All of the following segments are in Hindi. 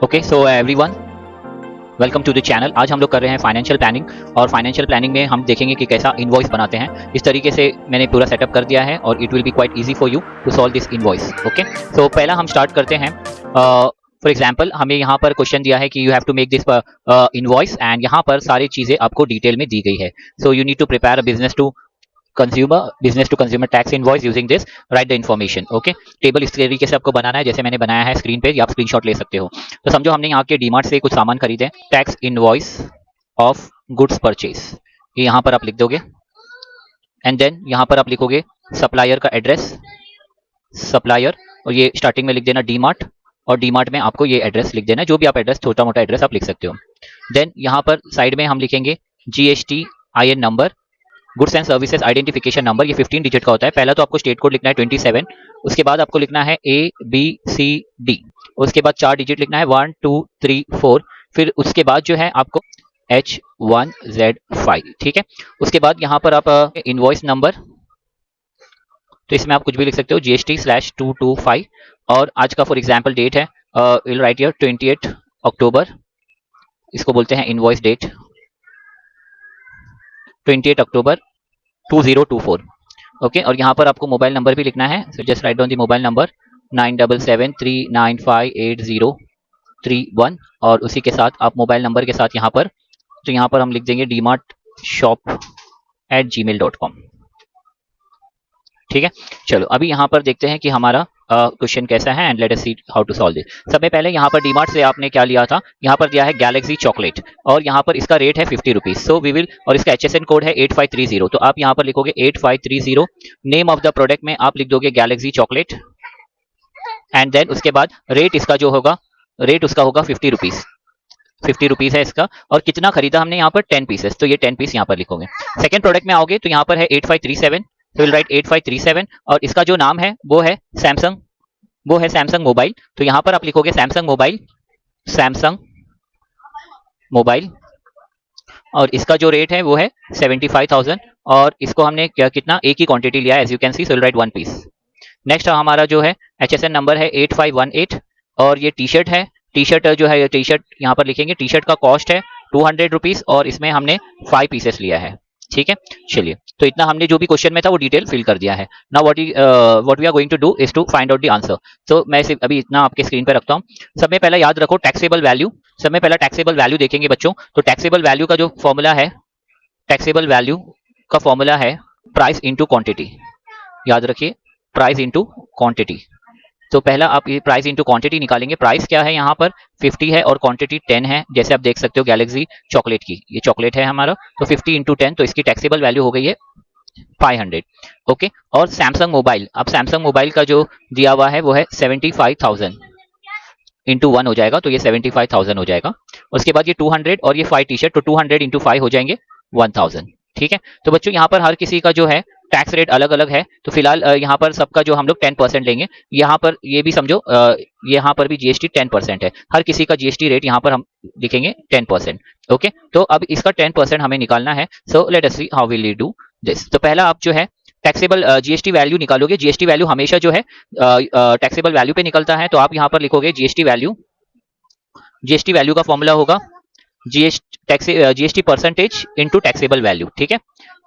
Okay so everyone, welcome to the channel. आज हम लोग कर रहे हैं फाइनेंशियल प्लानिंग, और फाइनेंशियल प्लानिंग में हम देखेंगे कि कैसा इनवॉइस बनाते हैं। इस तरीके से मैंने पूरा सेटअप कर दिया है और it will be quite easy for you to solve this invoice. Okay, so पहला हम स्टार्ट करते हैं। फॉर एग्जाम्पल, हमें यहाँ पर क्वेश्चन दिया है कि you have to make this invoice, and यहाँ पर सारी चीजें आपको डिटेल में दी गई है। So you need to prepare a business to consumer tax invoice using this, write the information. Okay, table इस तरीके से आपको बनाना है जैसे मैंने बनाया है स्क्रीन पे, या आप स्क्रीनशॉट ले सकते हो। तो समझो हमने यहाँ के डीमार्ट से कुछ सामान खरीदे, tax invoice of goods purchase, ये यहाँ पर आप लिख दोगे। एंड देन यहाँ पर आप लिखोगे सप्लायर का एड्रेस, सप्लायर, और ये स्टार्टिंग में लिख देना डीमार्ट, और डीमार्ट में आपको ये एड्रेस लिख देना, जो भी आप एड्रेस, छोटा मोटा एड्रेस आप लिख सकते हो। देन यहाँ पर साइड में हम लिखेंगे GST IN number, goods and services identification number. ये 15 डिजिट का होता है। पहला तो आपको स्टेट कोड लिखना है 27, उसके बाद आपको लिखना है ABCD, उसके बाद 4 डिजिट लिखना है 1 2 3 4, फिर उसके बाद जो है आपको H1Z5, ठीक है। उसके बाद यहाँ पर आप इनवॉइस नंबर, तो इसमें आप कुछ भी लिख सकते हो, GST/225, और आज का फॉर एग्जाम्पल डेट है, विल राइट हियर 28 अक्टूबर, इसको बोलते हैं इनवॉइस डेट, 28 अक्टूबर 2024। ओके, और यहाँ पर आपको मोबाइल नंबर भी लिखना है। So just write down the mobile number 9773958031, और उसी के साथ आप मोबाइल नंबर के साथ यहाँ पर, तो यहाँ पर हम लिख देंगे dmartshop@gmail.com, ठीक है। चलो अभी यहाँ पर देखते हैं कि हमारा क्वेश्चन कैसा है, and let us see how to solve this. सबसे पहले यहाँ पर डीमार्ट से आपने क्या लिया था, यहाँ पर दिया है गैलेक्सी चॉकलेट, और यहाँ पर इसका रेट है 50 रुपीज। सो वी विल, और इसका HSN कोड है 8530, तो आप यहाँ पर लिखोगे 8530। नेम ऑफ द प्रोडक्ट में आप लिख दोगे गैलेक्सी चॉकलेट, एंड देन उसके बाद रेट इसका जो होगा, रेट उसका होगा 50 रुपीज, 50 रुपीज है इसका। और कितना खरीदा हमने यहाँ पर 10 पीसेस, तो ये 10 पीस यहाँ पर लिखोगे। सेकंड प्रोडक्ट में आओगे तो यहाँ पर है 8537, तो विल राइट 8537, और इसका जो नाम है वो है सैमसंग, वो है सैमसंग मोबाइल, तो यहाँ पर आप लिखोगे सैमसंग मोबाइल, सैमसंग मोबाइल, और इसका जो रेट है वो है 75,000, और इसको हमने क्या, कितना, एक ही क्वांटिटी लिया है as you can see, so will write 1 piece. Next हमारा जो है HSN नंबर है 8518, और ये टी शर्ट है, टी शर्ट जो है, टी शर्ट यहाँ पर लिखेंगे, टी शर्ट का कॉस्ट है 200 रुपीज, और इसमें हमने 5 पीसेस लिया है, ठीक है। चलिए, तो इतना हमने जो भी क्वेश्चन में था वो डिटेल फिल कर दिया है। Now what we are going to do is to find out the answer. तो मैं सिर्फ अभी इतना आपके स्क्रीन पे रखता हूँ। सब में पहला याद रखो टैक्सेबल वैल्यू, सब में पहला टैक्सेबल वैल्यू देखेंगे बच्चों। तो टैक्सेबल वैल्यू का जो फॉर्मूला है, टैक्सेबल वैल्यू का फॉर्मूला है प्राइस इंटू क्वांटिटी, याद रखिए, प्राइस इंटू क्वांटिटी। तो पहला आप ये प्राइस इंटू क्वांटिटी निकालेंगे। प्राइस क्या है यहाँ पर 50 है, और क्वांटिटी 10 है, जैसे आप देख सकते हो गैलेक्सी चॉकलेट की, ये चॉकलेट है हमारा, तो 50 इंटू 10, तो इसकी टैक्सेबल वैल्यू हो गई है 500। ओके, और सैमसंग मोबाइल, अब सैमसंग मोबाइल का जो दिया हुआ है वो है 75,000 इंटू 1 हो जाएगा, तो ये 75,000 हो जाएगा। उसके बाद ये 200 और ये 5 टी शर्ट, तो 200 इंटू 5 हो जाएंगे 1000, ठीक है। तो बच्चों यहाँ पर हर किसी का जो है टैक्स रेट अलग अलग है, तो फिलहाल यहाँ पर सबका जो हम लोग 10% लेंगे। यहाँ पर ये भी समझो, यहाँ पर भी GST 10% है, हर किसी का GST रेट यहाँ पर हम लिखेंगे 10%। ओके, तो अब इसका 10% हमें निकालना है। So let us see how will we do this. तो पहला आप जो है टैक्सेबल GST वैल्यू निकालोगे। GST वैल्यू हमेशा जो है टैक्सेबल वैल्यू पे निकलता है, तो आप यहाँ पर लिखोगे GST वैल्यू, GST वैल्यू का फॉर्मूला होगा GST percentage into taxable value, ठीक है।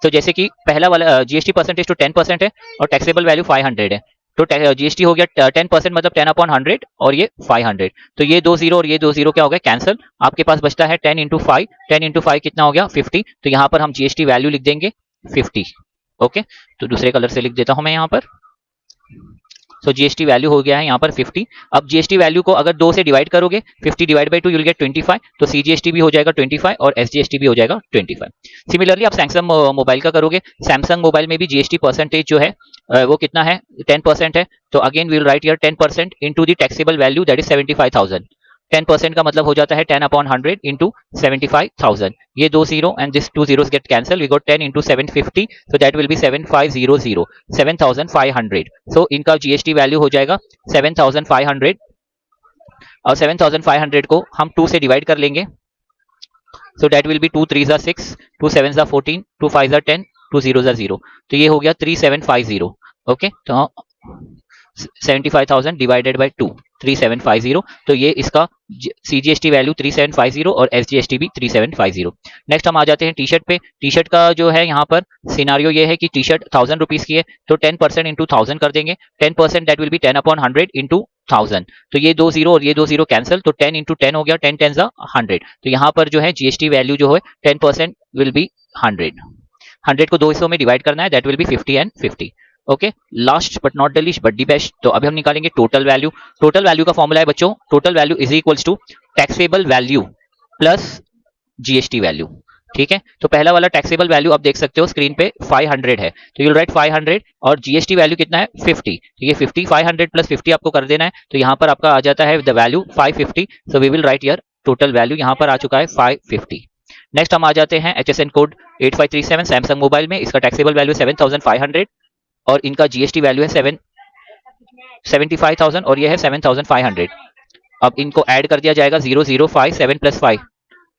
तो जैसे कि पहला वाला GST परसेंटेज तो 10% है, और टैक्सेबल वैल्यू 500 है, तो GST हो गया 10%, मतलब 10/100, और ये 500, तो ये 2 0 और ये 2 0 क्या हो गया, कैंसिल। आपके पास बचता है 10 इंटू 5, 10 इंटू 5 कितना हो गया 50, तो यहाँ पर हम GST वैल्यू लिख देंगे 50। ओके, तो दूसरे कलर से लिख देता हूं मैं यहाँ पर। सो GST वैल्यू हो गया है यहाँ पर 50। अब GST वैल्यू को अगर 2 से डिवाइड करोगे, 50 divide by 2 you will get 25, तो CGST भी हो जाएगा 25 और SGST भी हो जाएगा 25। सिमिलरली आप सैमसंग मोबाइल का करोगे, सैमसंग मोबाइल में भी GST परसेंटेज जो है वो कितना है, 10% है, तो again we will write here 10% into the taxable value, that is 75,000। 10% का मतलब हो जाता है 10/100 इंटू 75,000। ये 2 0 and this 2 zeros get cancelled. We got 10 into 750, so that will be 7500, 7,500. So इनका GST वैल्यू हो जाएगा 7,500, और 7,500 को हम 2 से डिवाइड कर लेंगे, so that will be 2 3s are 6, 2 7s are 14, 2 5s are 10, 2 zeros are 0, तो ये हो गया 3750। ओके, तो 75,000 डिवाइडेड बाय 2, 3750। तो ये इसका CGST वैल्यू 3750 और SGST भी 3750। नेक्स्ट हम आ जाते हैं टी शर्ट पे। टी शर्ट का जो है यहाँ पर सिनारियो ये है कि टी शर्ट 1000 रुपीज की है, तो 10% इंटू 1000 कर देंगे। 10% दैट विल बी 10/100 इंटू 1000। तो ये 2 जीरो और ये 2 जीरो कैंसिल, तो 10 इंटू 10 हो गया, 10 10 100। तो यहाँ पर जो है GST वैल्यू जो है 10% विल बी 100। 100 को दो हिस्सों में डिवाइड करना है, that will be 50 and 50। Okay, last but not the least but the best, तो अभी हम निकालेंगे टोटल वैल्यू। टोटल वैल्यू का फॉर्मूला है बच्चों, total value is equals to taxable value plus GST value. ठीक है, तो पहला वाला टैक्सेबल वैल्यू आप देख सकते हो स्क्रीन पे 500 है, तो यूल राइट 500 और GST वैल्यू कितना है 50। तो ये 50 500 प्लस 50 आपको कर देना है, तो यहाँ पर आपका आ जाता है the value 550। So we will write here total value यहाँ पर आ चुका है 550। नेक्स्ट हम आ जाते हैं HSN कोड 8537 सैमसंग मोबाइल में, इसका टैक्सेबल वैल्यू 7500 और इनका GST वैल्यू है 75,000 और ये है 7500। अब इनको ऐड कर दिया जाएगा 0057 7 + 5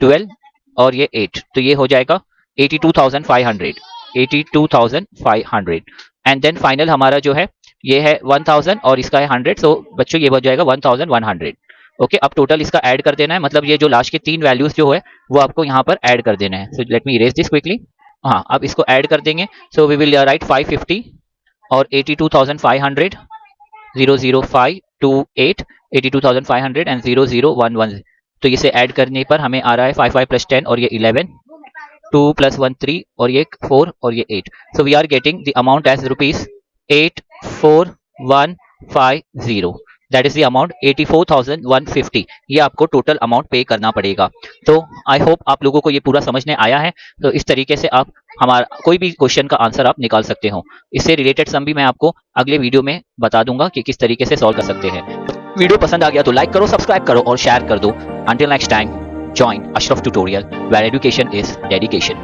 12 और ये 8, तो ये हो जाएगा 82,500 82,500। एंड देन फाइनल हमारा जो है ये है 1000 और इसका है 100, सो बच्चों ये हो जाएगा 1100। ओके, अब टोटल इसका ऐड कर देना है, मतलब ये जो लास्ट के तीन वैल्यूज जो है वो आपको यहाँ पर ऐड कर देना है। So let me erase this quickly. हाँ, अब इसको ऐड कर देंगे, सो वी विल राइट 550 और 82,500 00528 82,500 एंड 00110। तो इसे ऐड करने पर हमें आ रहा है 5 5 + 10 और ये 11 2 + 1 3 और ये 4 और ये 8। So we are getting the amount as rupees 84150। That is the amount 84,150। ये आपको टोटल अमाउंट पे करना पड़ेगा। तो आई होप आप लोगों को ये पूरा समझने आया है। तो इस तरीके से आप हमारा कोई भी क्वेश्चन का आंसर आप निकाल सकते हो। इससे रिलेटेड सम भी मैं आपको अगले वीडियो में बता दूंगा कि किस तरीके से सॉल्व कर सकते हैं। वीडियो पसंद आ गया तो लाइक करो, सब्सक्राइब करो और शेयर कर दो। Until next time, join Ashraf Tutorial, where education is dedication.